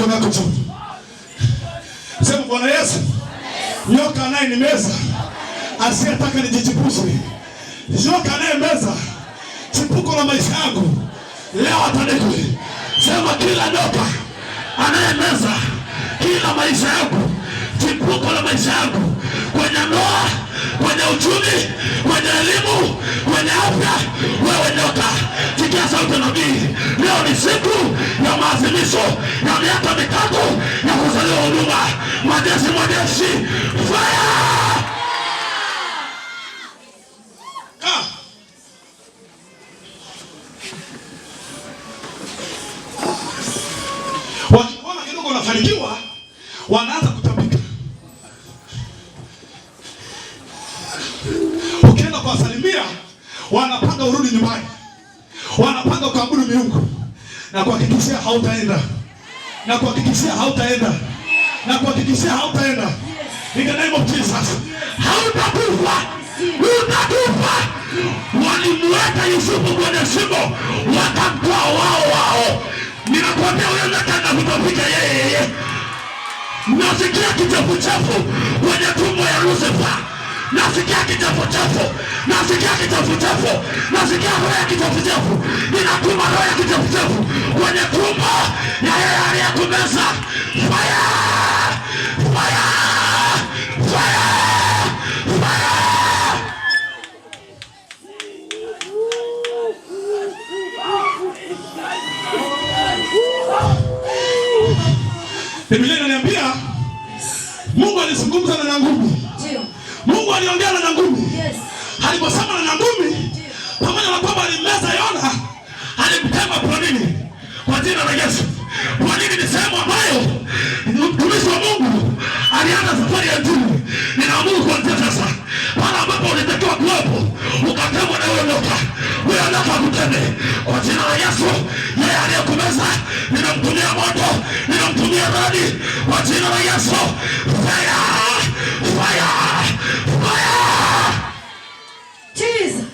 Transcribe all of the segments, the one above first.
mikono yako juu. Sema Bwana Yesu, nyoka anayenimeza asiyetaka nijichipuze, nyoka anayemeza chipuko la maisha yangu leo atadekwe. Sema kila nyoka anayemeza kila maisha yangu, chipuko la maisha yangu, kwenye ndoa, kwenye uchumi, kwenye elimu, kwenye afya, wewe nyoka, sikia sauti ya nabii. Leo ni siku ya maadhimisho ya miaka 3 ya kuzaliwa huduma. Majeshi, fire! Wakiona kidogo unafanikiwa, wanaanza kutapika. Ukienda kwa salimia, wanapanga urudi nyumbani, wanapanga kuabudu miungu, na kuhakikishia hautaenda, na kuhakikishia hautaenda, na kuhakikishia hautaenda. In the name of Jesus, hautakufa, utakufa. Walimweka Yusufu kwenye shimo, wakamtoa wao. Ninakwambia huyo nataka kutofika yeye. Nasikia kichafu kwenye tumbo ya Lucifer. Nasikia kichafu. Nasikia roho ya kichafu. Ninatuma roho ya kichafu kwenye tumbo ya yeye aliyekumeza. Fire! Biblia inaniambia Mungu alizungumza na Nyangumi. Ndio. Mungu aliongea na Nyangumi. Yes. Aliposema na Nyangumi, pamoja na kwamba alimeza Yona, alimtema kwa nini? Kwa jina la Yesu. Kwa nini ni sehemu ambayo mtumishi wa Mungu alianza safari ya juu. Ninaamuru kuanzia sasa, pale ambapo ulitakiwa kuwepo, ukatemwa na huyo nyoka. Huyo nyoka akuteme. Kwa jina la Yesu, yeye aliyekumeza, ninamtumia moto, ninamtumia radi. Kwa jina la Yesu, fire! Jesus.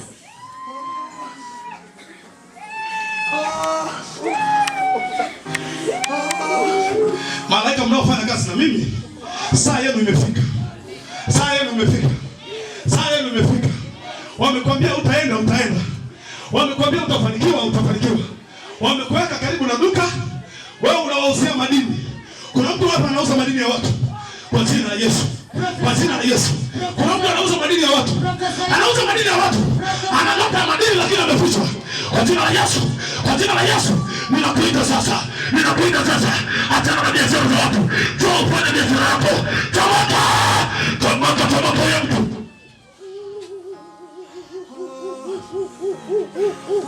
Malaika mnaofanya kazi na mimi, saa yenu imefika. Wamekwambia utaenda. Wamekwambia utafanikiwa. Wamekuweka karibu na duka, wewe unawauzia madini. Kuna mtu hapa anauza madini ya watu. Kwa jina la Yesu. Kuna mtu anauza madini ya watu. Ananota madini lakini amefichwa. Kwa jina la Yesu. Ninakuita sasa. Achana na biashara za watu. Njoo ufanye biashara yako. Tomoka ya mtu.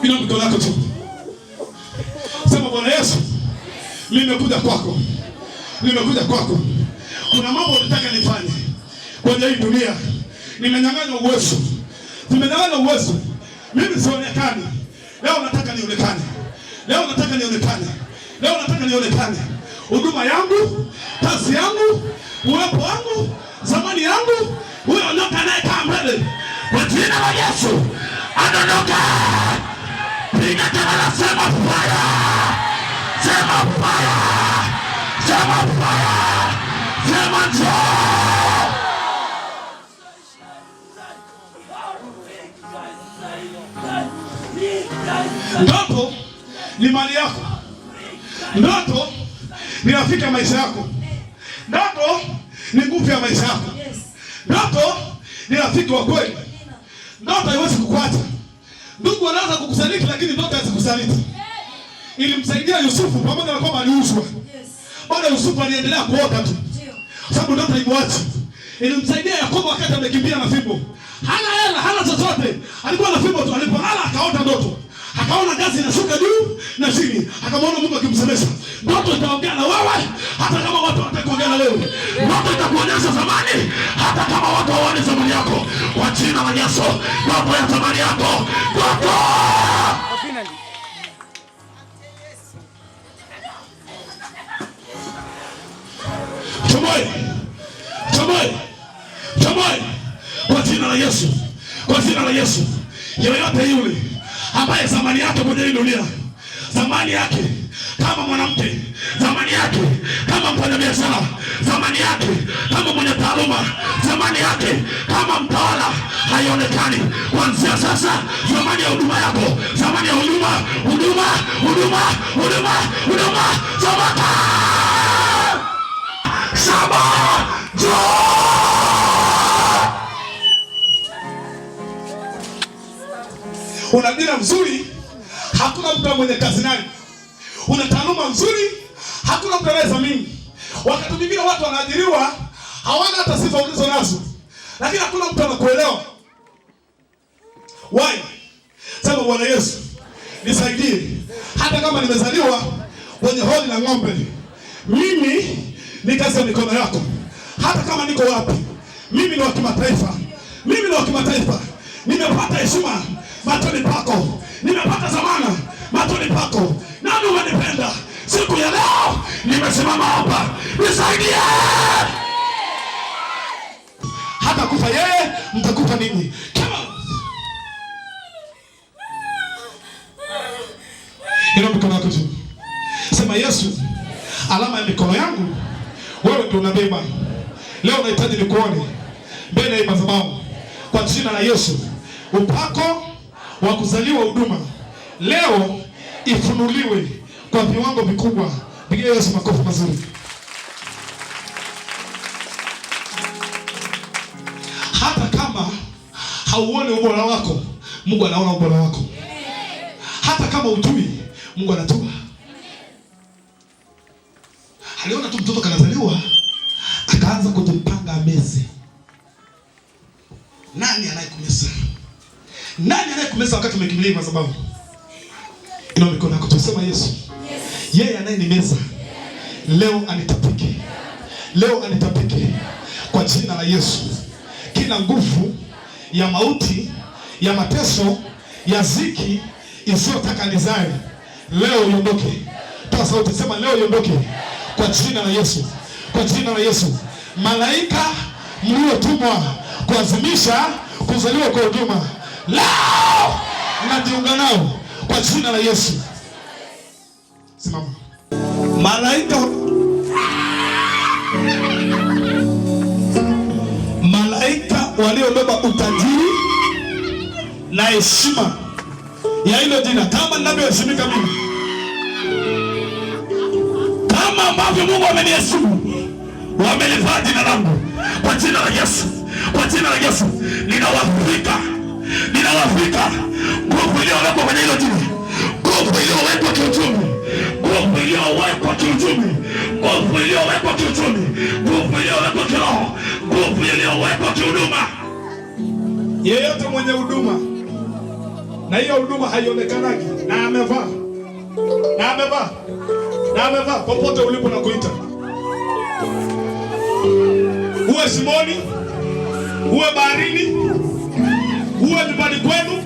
Bila mikono yako tu. Sema Bwana Yesu, nimekuja kwako. Kuna mambo unataka nifanye kwenye hii dunia. Nimenyang'anywa uwezo. Mimi sionekani. Leo nataka nionekane. Huduma yangu, kazi yangu, uwepo wangu, zamani yangu, huyo nyoka anayekaa mbele. Kwa jina la Yesu, anaondoka. Piga kelele, sema fire. Sema njoo. Ndoto ni mali yako. Ndoto ni rafiki ya maisha yako. Ndoto ni nguvu ya maisha yako. Ndoto ni rafiki wa kweli. Ndoto haiwezi kukuacha. Ndugu wanaanza kukusaliti lakini ndoto hazikusaliti. Ilimsaidia Yusufu pamoja na kwamba aliuzwa. Bado Yusufu aliendelea kuota tu. Sababu ndoto haimwachi. Ilimsaidia Yakobo wakati amekimbia na fimbo. Hana hela, hana chochote. Alikuwa na fimbo tu, alipolala akaota ndoto. Akaona ngazi inashuka juu na chini. Akamwona Mungu akimsemesha. Ndoto itaongea na wewe hata kama watu hawatakuongea na wewe. Ndoto itakuonyesha zamani hata kama watu hawaoni zamani yako. Kwa jina la Yesu, ndoto ya zamani yako. Ndoto! Chomoe. Kwa jina la Yesu. Yoyote yule ambaye zamani yake kwenye hii dunia, zamani yake kama mwanamke, thamani yake kama mfanyabiashara, thamani yake kama mwenye taaluma, thamani yake kama mtawala haionekani. Kuanzia sasa, thamani ya huduma yako, thamani ya huduma Samata Shaba Jo. Una dira mzuri, hakuna mtu mwenye kazi naye. Una taaluma nzuri, hakuna mtu anayethamini. Wakati mwingine watu wanaajiriwa hawana hata sifa ulizo nazo, lakini hakuna mtu anakuelewa. Why? Sema Bwana Yesu, nisaidie. Hata kama nimezaliwa kwenye holi la ng'ombe, mimi ni kazi ya mikono yako. Hata kama niko wapi, mimi ni wa kimataifa. Mimi ni wa kimataifa. Nimepata heshima machoni pako. Nimepata zamana machoni pako. Nani umenipenda? Siku ya leo nimesimama hapa. Nisaidie. Hata kufa yeye, mtakufa ninyi. Ina mikono yako juu. Sema Yesu, alama ya mikono yangu wewe ndio unabeba. Leo nahitaji nikuone mbele ya madhabahu. Kwa jina la Yesu, upako wa kuzaliwa huduma leo ifunuliwe kwa viwango vikubwa. Pigia Yesu makofi mazuri. Hata kama hauone ubora wako, Mungu anaona ubora wako. Hata kama ujui, Mungu anajua. Aliona tu mtoto kanazaliwa, akaanza kujipanga ameze. Nani anayekumeza? Nani anayekumeza wakati umekimbilia madhabahu? Ina mikono yako tusema Yesu. Yeye anayenimeza leo anitapike. Leo anitapike kwa jina la Yesu. Kila nguvu ya mauti, ya mateso, ya ziki isiyotaka nizae leo iondoke. Toa sauti sema leo iondoke kwa jina la Yesu. Kwa jina la Yesu. Malaika mliotumwa kuazimisha kuzaliwa kwa huduma leo najiunga nao kwa jina la Yesu. Simama. Malaika waliobeba utajiri na heshima ya hilo jina, kama ninavyoheshimika mimi, kama ambavyo Mungu ameniheshimu, wamelivaa jina langu kwa jina la Yesu. Kwa jina la Yesu ninawafika nguvu iliyowekwa kwenye hilo jina, nguvu iliyowekwa kiuchumi, nguvu iliyowekwa kiuchumi, nguvu iliyowekwa kiuchumi, nguvu iliyowekwa kiroho, nguvu iliyowekwa kihuduma. Yeyote mwenye huduma na hiyo huduma haionekanaji na amevaa popote ulipo na kuita, uwe simoni, uwe baharini, uwe nyumbani kwenu,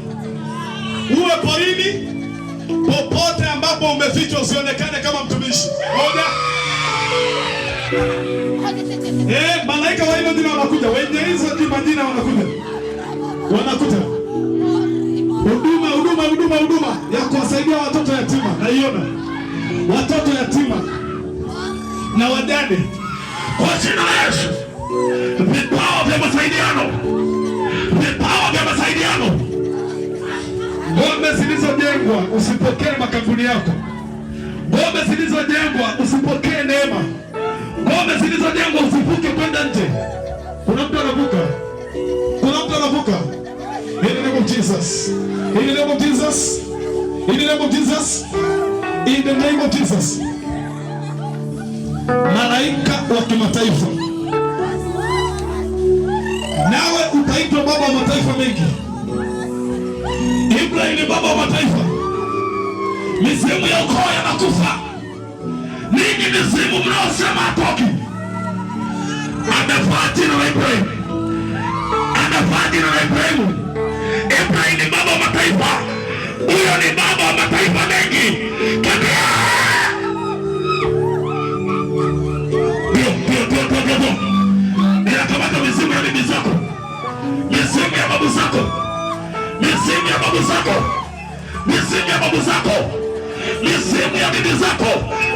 uwe porini, popote ambapo umefichwa usionekane kama mtumishi. Moja. Malaika wa hilo jina wanakuja. Wenye hizo majina wanakuja. Huduma ya kuwasaidia watoto yatima. Naiona watoto yatima na wajane kwa jina la Yesu. Vipawa vya masaidiano. Ngome zilizojengwa usipokee makampuni yako. Ngome zilizojengwa usipokee neema. Ngome zilizojengwa usivuke kwenda nje. Kuna mtu anavuka. In the name of Jesus. In the name of Jesus. In the name of Jesus. In the name of Jesus. Malaika wa kimataifa, nawe utaitwa baba wa mataifa mengi. Ibrahim ni baba wa mataifa. Mizimu ya ukoo yanakufa. Ninyi mizimu mnaosema hatoki, amevaa jina la Ibrahim. Ibrahim ni baba wa mataifa. Huyo ni baba wa mataifa mengi. Ninakamata mizimu ya bibi zako, mizimu ya babu zako, mizimu ya babu zako, mizimu ya bibi zako,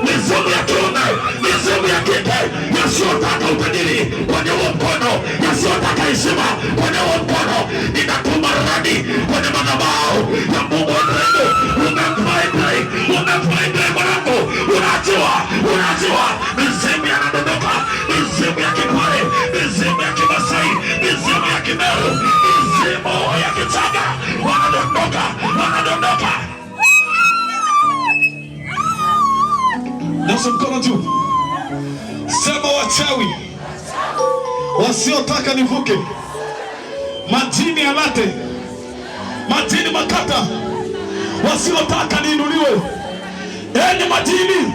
mizimu ya kiume, mizimu ya kike, yasiyotaka utajiri kwenye huo mkono, yasiyotaka heshima kwenye huo mkono, ninatuma radi kwenye madhabahu ya Mungu wa Ibrahimu. Umemfaa Ibrahimu mwanangu, unaachiwa. Mizimu yanadondoka, mizimu ya Kipare, mizimu ya Kimasai, mizimu ya Kimeru, mizimu ya Kichaga, wanadondoka. Nyosha mkono juu. Sema wachawi wasiotaka nivuke, majini ya late, majini makata wasiotaka niinuliwe. Enyi majini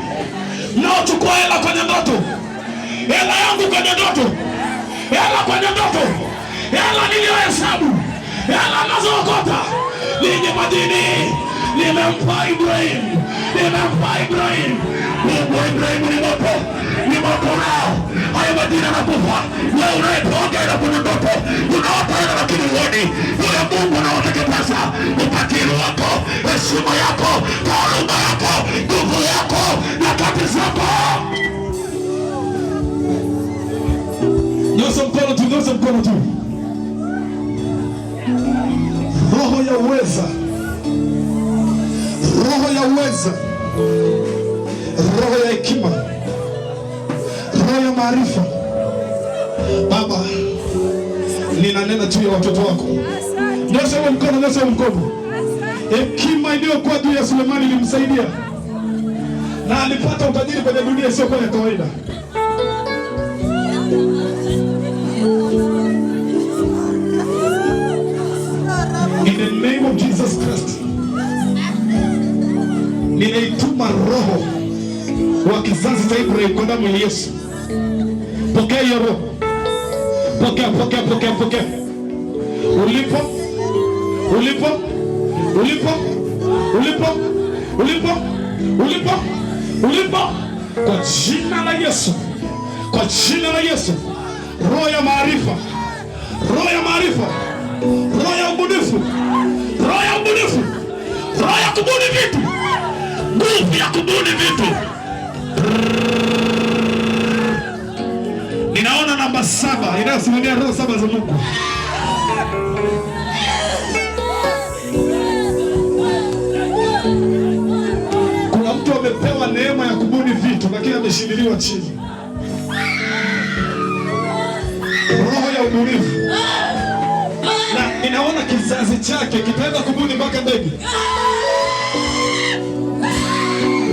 mnaochukua hela kwenye ndoto, hela yangu kwenye ndoto, hela niliyohesabu, hela nazookota, ninyi majini, nimempa Ibrahimu. Mungu wa Ibrahimu ni moto nao. Hayo majini yanakufa. Wewe unayepoga ila kwenye ndoto, unaota ila lakini uoni. Yule Mungu anaoteketeza utajiri wako, heshima yako, taaluma yako, nguvu yako, nyakati zako. Nyosha mkono tu. Roho ya uweza, roho ya hekima, roho ya maarifa. Baba, ninanena juu ya watoto wako. Nyosha mkono. Hekima iliyokuwa juu ya Sulemani ilimsaidia na alipata utajiri kwenye dunia isiyokuwa ya kawaida. In the name of Jesus Christ, ninaituma roho wa kizazi cha Ibrahimu kwa damu ya Yesu. Pokea hiyo roho. Pokea. Ulipo. Kwa jina la Yesu. Roho ya maarifa, roho ya ubunifu, roho ya kubuni vitu, nguvu ya kubuni vitu. Ninaona namba 7 inayosimamia roho 7 za Mungu. Kuna mtu amepewa neema ya kubuni vitu lakini ameshindiliwa chini. Roho ya ubunifu. Na ninaona kizazi chake kitaenda kubuni mpaka ndege.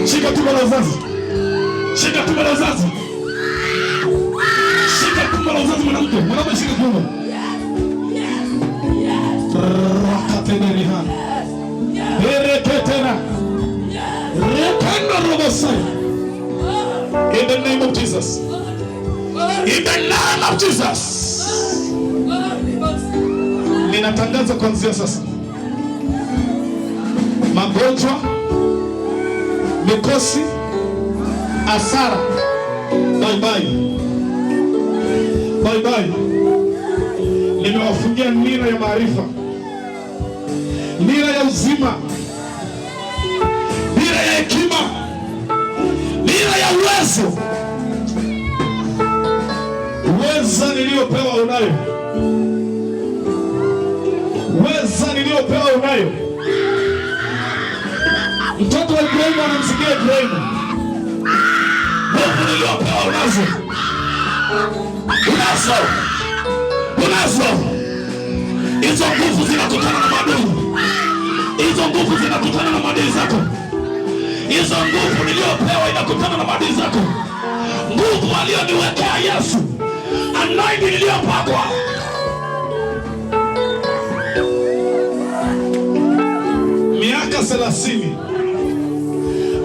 Shika tumbo la uzazi mwanamke, shika tumbo. Rakatenerihan. Ereketena. Rekanda robosai. In the name of Jesus. Ninatangaza kuanzia sasa, magonjwa, mikosi, hasara, bye. Nimewafungia nira ya maarifa, nira ya uzima, nira ya hekima, nira ya uwezo. Uweza niliyopewa unayo. Mtoto wa Ibrahimu anamsikia Ibrahimu. Nguvu niliyopewa unazo. Hizo nguvu zinakutana na maadui zako. Hizo nguvu niliyopewa inakutana na maadui zako. Nguvu aliyoniwekea Yesu, anointing niliyopakwa.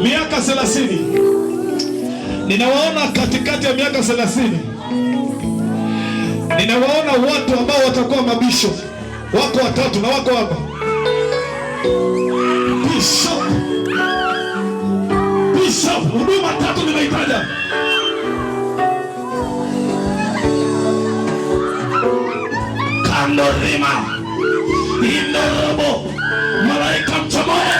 Miaka 30. Ninawaona katikati ya miaka 30. Ninawaona watu ambao watakuwa mabishop. Wako watatu na wako hapa. Bishop, huduma 3 nimeitaja. Kandorima, Indorobo, malaika mchomoe.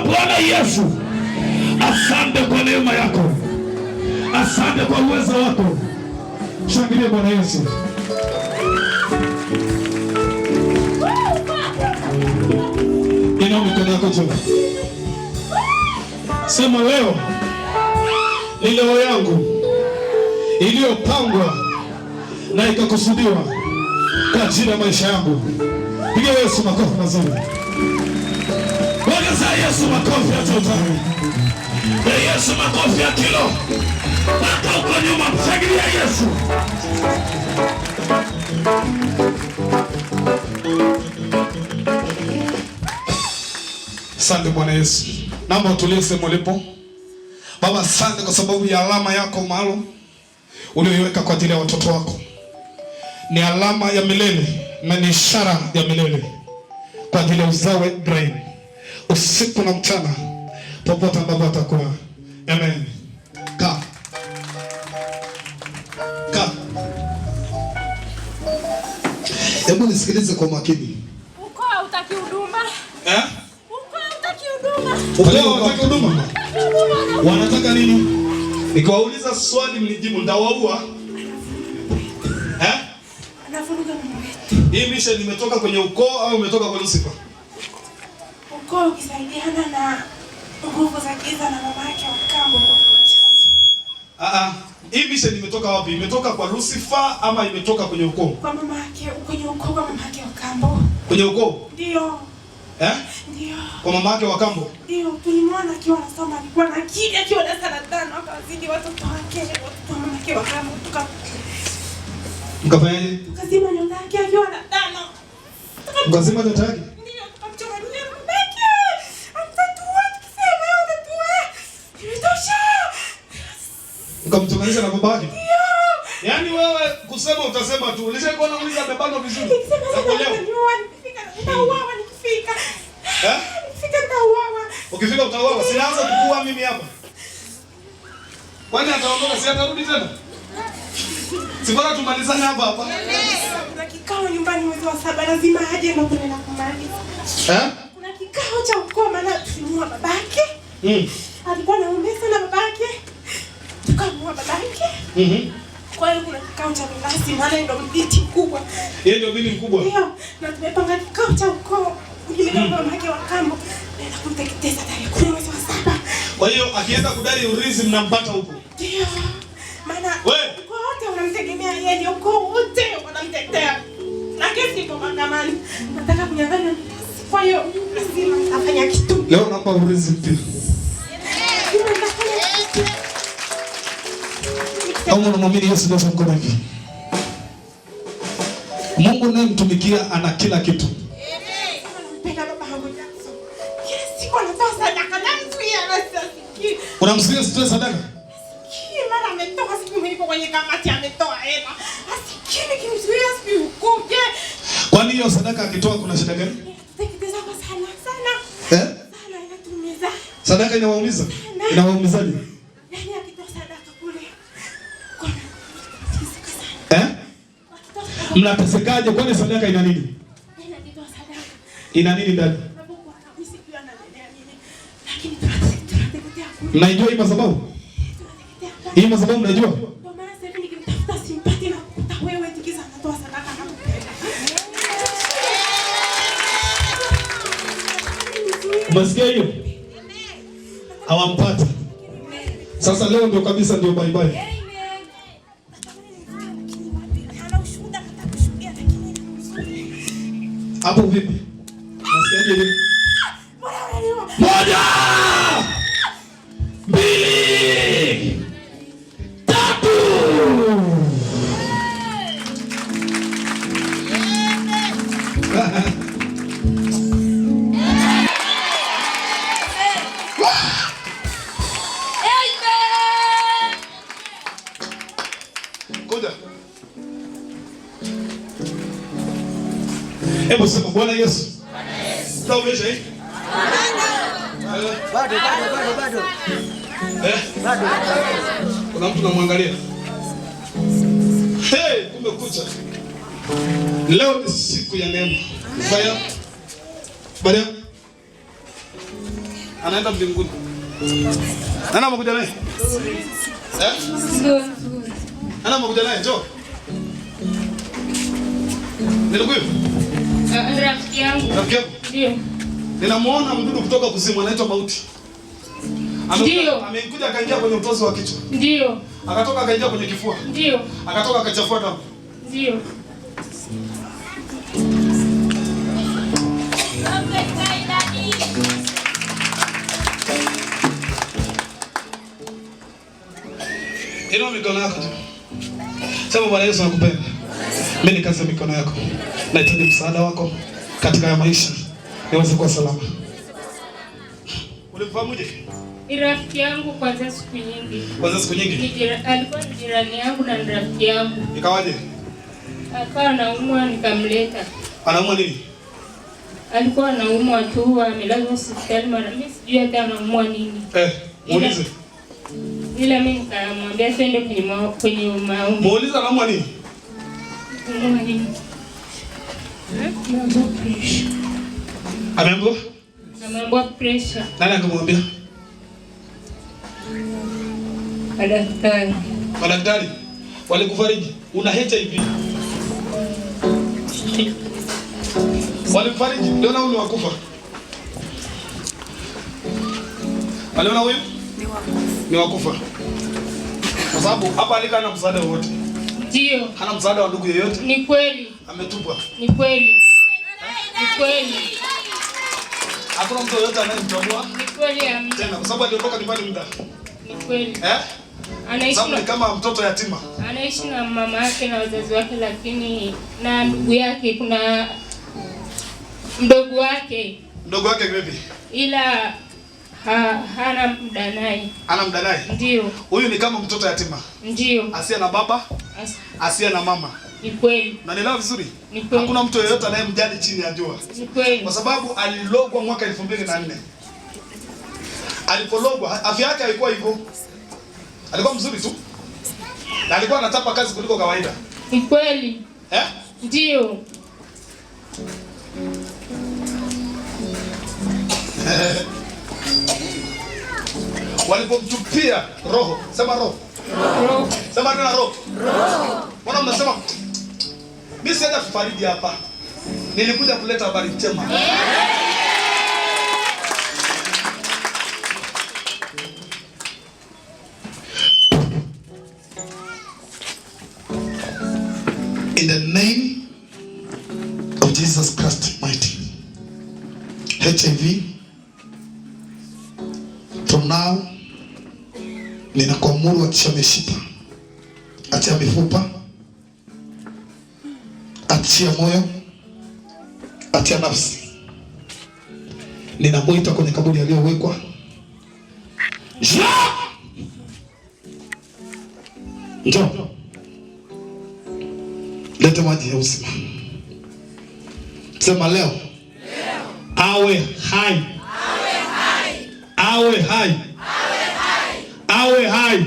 Bwana Yesu, asante kwa neema yako, asante kwa uwezo wako. Shangilia Bwana Yesu. Inua mikono yako juu. Sema, leo ni leo yangu iliyopangwa na ikakusudiwa kwa ajili ya maisha yangu. Piga Yesu makofi mazuri. Ongeza Yesu makofi ya totali. Yesu makofi ya kilo. Mpaka uko nyuma, shangilia Yesu. Asante Bwana Yesu. Naomba utulie sehemu ulipo. Baba, asante kwa sababu ya alama yako maalum uliyoiweka kwa ajili ya watoto wako. Ni alama ya milele na ni ishara ya milele kwa ajili ya uzao wa Ibrahim, usiku na mchana, popote ambapo atakuwa. Amen. Kaa. Hebu nisikilize kwa makini. Uko utaki huduma? Uko utaki huduma? Wanataka nini? Nikiwauliza swali mnijibu, ndawaua. Anafuruga mama wetu. Hii mission imetoka kwenye ukoo au imetoka kwa Lucifer? Ukoo ukisaidiana na nguvu za giza na mama yake wa kambo. Hii mission imetoka wapi? Imetoka kwa Lucifer ama imetoka kwenye ukoo? Kwa mama yake, kwenye ukoo kwa mama yake wa kambo. Kwenye ukoo? Ndio. Ndio. Kwa mama yake wa kambo? Ndio, tulimwona akiwa anasoma, alikuwa na akili, akiwa darasa la 5 akazidi watoto wake, watoto wa mama yake wa kambo. Mkafanyaje? Tukazima nyota yake akiwa na 5. Mkazima nyota yake? Ndio, tukamchoma dunia mama yake. Amtatua, tukisema amtatua. Imetosha. Mkamtokanisha na baba yake? Ndio. Yaani wewe kusema utasema tu. Ulishakuwa unauliza bebano vizuri. Nitauawa nikifika. Nikifika nitauawa. Ukifika utauawa. Sinaanza kukua mimi hapa. Kwani ataondoka, si atarudi tena? Si bora tumalizane hapa. Kuna kikao nyumbani mwezi wa 7, lazima aje ndio tunaenda kumaliza. Kuna kikao cha ukoo, maana tulimua babake. Alikuwa anaombea sana babake. Tukamua babake. Kwa hiyo kuna kikao cha mlasi, maana ndio mditi mkubwa. Yeye ndio bibi mkubwa. Ndio, na tumepanga kikao cha ukoo. Mimi na mama yake wa kambo naenda kumteketeza tarehe 10 mwezi wa 7. Kwa hiyo akienda kudai urithi mnampata huko. Ndio. Maana ukoo wote unamtegemea yeye, ndio ukoo wote wanamtetea. Na kesi iko mahakamani. Nataka kunyang'anya. Kwa hiyo lazima afanye kitu. Leo naomba urithi pia. Kama unamwamini Yesu ndio mkono wake. Mungu naye mtumikia ana kila kitu. Amen. Nampenda baba yangu Jackson. Kila siku anatoa sadaka na mtu yeye anasikia. Unamsikia sitoe sadaka? Kile mara ametoka siku mlipo kwenye kamati ametoa hela. Asikini kimzuia siku ukuje. Kwani hiyo sadaka akitoa kuna shida gani? Teketeza kwa sana. Sana inatumiza. Sadaka inawaumiza? Inawaumizaje? Yaani akitoa sadaka kule. Mnatesekaje? Kwani sadaka ina nini? Akitoa sadaka. Ina nini ndani? Lakini tunateketea kule. Mnaijua hii madhabahu? Hii madhabahu mnajua? Ndio maana sasa hivi nikimtafuta simpati na kukuta wewe tikiza anatoa sadaka na kupenda. Masikia hiyo? Hawampati. Sasa leo ndio kabisa ndio bye bye. Hapo vipi? Nasikiaje hiyo? Moja! 2! 3! Kuja. Hebu sema Bwana Yesu. Sasa umesha hii? Bado. Bado. Kuna mtu namwangalia. Kumbe kucha. Leo ni siku ya neema. Baya. Anaenda mbinguni. Nani amekuja naye? Nani amekuja naye? Njoo. Nilikuwa rafiki yangu. Rafiki yako? Ndio. Ninamuona mdudu kutoka kuzimu anaitwa mauti. Ndio. Amekuja akaingia kwenye utosi wa kichwa. Ndio. Akatoka akaingia kwenye kifua. Ndio. Akatoka akachafua damu. Ndio. Inua mikono yako. Sema Bwana Yesu nakupenda. Mimi nikaze mikono yako. Nahitaji msaada wako katika ya maisha niweze kuwa salama. Ulimfahamuje? Ni rafiki yangu kwanza siku nyingi. Kwanza siku nyingi? Alikuwa ni jirani yangu na rafiki yangu. Ikawaje? Akawa anaumwa nikamleta. Anaumwa nini? Alikuwa anaumwa tu, amelazwa hospitali mara mimi sijui hata anaumwa nini. Muulize. Ila mimi nikamwambia twende kwenye maombi. Muulize anaumwa nini? Anaumwa nini? Ameambiwa? Ameambiwa pressure. Nani akamwambia? Madaktari. Madaktari walikufariji una HIV. Walikufariji ndio na huyu wakufa. Aliona huyu? Ni wakufa. Kwa sababu hapa alika na msaada wote. Ndio. Hana msaada wa ndugu yeyote. Ni kweli. Ametupwa. Ni kweli. Ni kweli. Hakuna mtu yeyote anayemtambua. Ni kweli amna. Tena kwa sababu aliondoka nyumbani muda. Ni kweli. Anaishi kama mtoto yatima. Anaishi na mama yake na wazazi wake, lakini na ndugu yake kuna mdogo wake. Mdogo wake vipi? Ila hana muda naye. Ana muda naye? Ndio. Huyu ni kama mtoto yatima. Ndio. Asia na baba, asia na mama. Ni kweli. Unanielewa vizuri? Ni kweli. Hakuna mtu yeyote anayemjali chini ya jua. Ni kweli. Kwa sababu alilogwa mwaka 2004. Alipologwa afya yake haikuwa hivyo. Alikuwa mzuri tu. Na alikuwa anatapa kazi kuliko kawaida. Ni kweli. Ndio. Walipomtupia roho, sema roho. Roho. Sema tena roho. Roho. Mbona mnasema mimi sienda kufariji hapa. Nilikuja kuleta habari njema. In the name of Jesus Christ mighty. HIV from now ninakuamuru achia mishipa, achia mifupa, achia moyo, achia nafsi. Ninamuita kwenye kaburi aliyowekwa. Njoo. Leta maji ya uzima. Sema leo. Awe hai. Awe hai. Awe hai.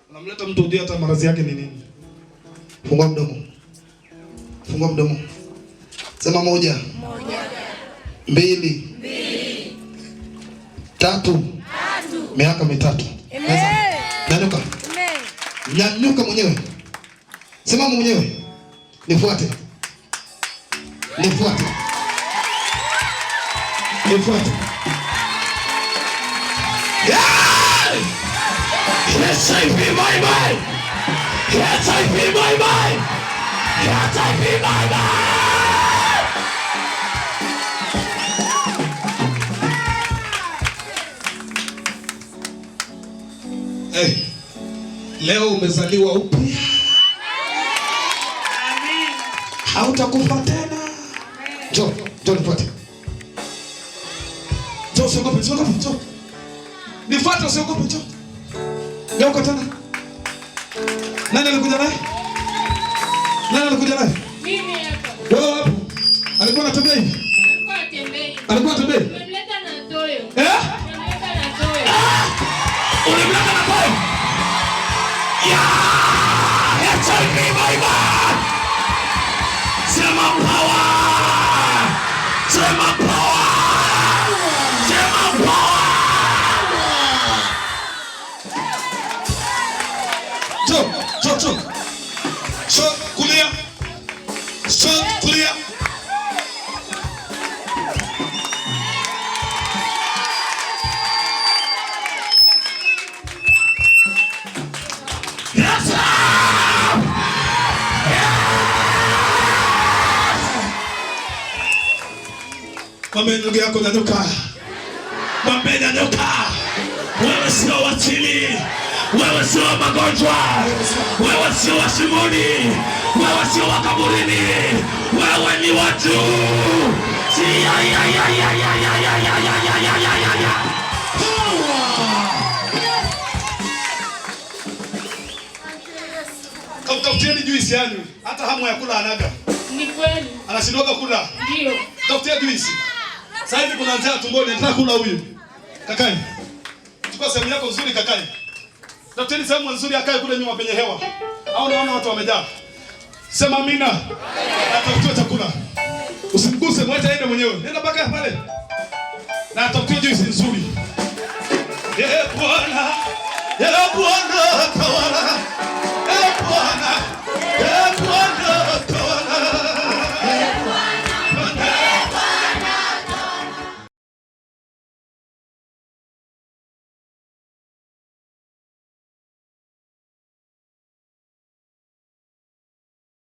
Unamleta mtu ujue hata maradhi yake ni nini. Fungua mdomo. Fungua mdomo. Sema moja. Mbili. Tatu. Miaka mitatu. Nyanyuka. Nyanyuka mwenyewe. Simama mwenyewe. Nifuate. Nifuate. Nifuate. Yes, I feel my mind. Yes, I feel my mind. Yes, I feel my mind. Hey, leo umezaliwa upya. Hautakufa tena. Njoo, njoo nifuate. Njoo, usiogope, usiogope, njoo. Nifuate, usiogope, njoo. Geuka tena. Nani alikuja naye? Nani alikuja naye? Mimi hapa. Wewe hapo. Alikuwa anatembea hivi? Alikuwa atembei. Alikuwa atembei? Nimemleta na toyo. Unamleta na toyo? Yeah! Yes, I feel my mind. Sema power. Sema power. Sema Mwambie ndugu yako nyanyuka. Mwambie nyanyuka. Wewe sio watili. Wewe sio magonjwa. Wewe sio washimoni. Wewe sio wakaburini. Wewe ni watu. Tafutieni juisi yani. Hata hamu ya kula anaga. Ni kweli. Anashindoka kula. Ndio. Tafutia juisi. Sasa hivi kuna njaa tumboni, nataka kula huyu. Kakai. Chukua sehemu yako nzuri kakai. Tafutieni sehemu nzuri akae kule nyuma penye hewa. Au naona watu wamejaa. Sema amina. Atafutia chakula. Usimguse, mwache aende mwenyewe. Nenda mpaka pale. Na atafutia juisi nzuri. Bwana. Bwana tawala. Bwana